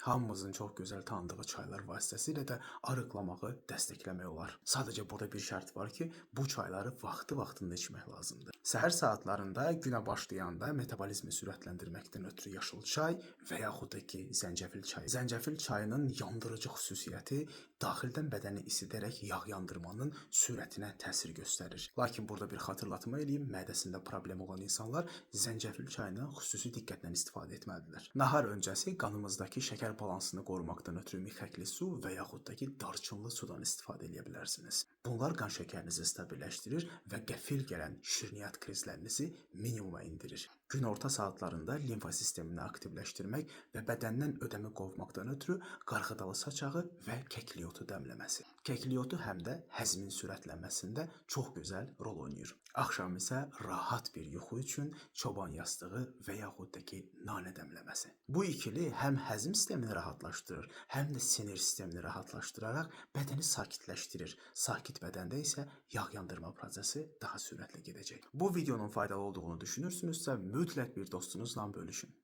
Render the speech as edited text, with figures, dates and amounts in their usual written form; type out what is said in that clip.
hamımızın çox gözəl tanıdığı çaylar vasitəsilə də arıqlamağı dəstəkləmək olar. Sadəcə burada bir şərt var ki, bu çayları vaxtı-vaxtında içmək lazımdır. Səhər saatlarında günə başlayanda metabolizmi sürətləndirməkdən ötürü yaşıl çay və yaxud da ki, zəncəfil çayı. Zəncəfil çayının yandırıcı xüsusiyyəti daxildən bədəni isidərək yağ yandırmanın sürətinə təsir göstərir. Lakin burada bir xatırlatma eləyim, mədəsində problem olan insanlar zəncəfil çayından xüsusi diqqətlə istifadə etməlidirlər. Nahar öncəsi qanımızdakı şəkər balansını qorumaqdan ötürü mixəkli su və yaxud da ki, darçınlı sudan istifadə edə bilərsiniz. Bunlar qan şəkərinizi stabilləşdirir və qəfil gələn şirniyyat krizlərinizi minimuma indirir. Günorta saatlarında limfa sistemini aktivləşdirmək və bədəndən ödəmi qovmaqdan ötürü qarğıdalı saçağı və kəkliyotu dəmləməsi. Kəkliyotu həm də həzmin sürətlənməsində çox gözəl rol oynayır. Axşam isə rahat bir yuxu üçün çoban yastığı və yaxud da ki, nanə dəmləməsi. Bu ikili həm həzm sistemini rahatlaşdırır, həm də sinir sistemini rahatlaşdıraraq bədəni sakitləşdirir. Sakit bədəndə isə yağ yandırma prosesi daha sürətlə gedəcək. Bu videonun faydalı olduğunu düşünürsünüzsə mütləq bir dostunuzla bölüşün.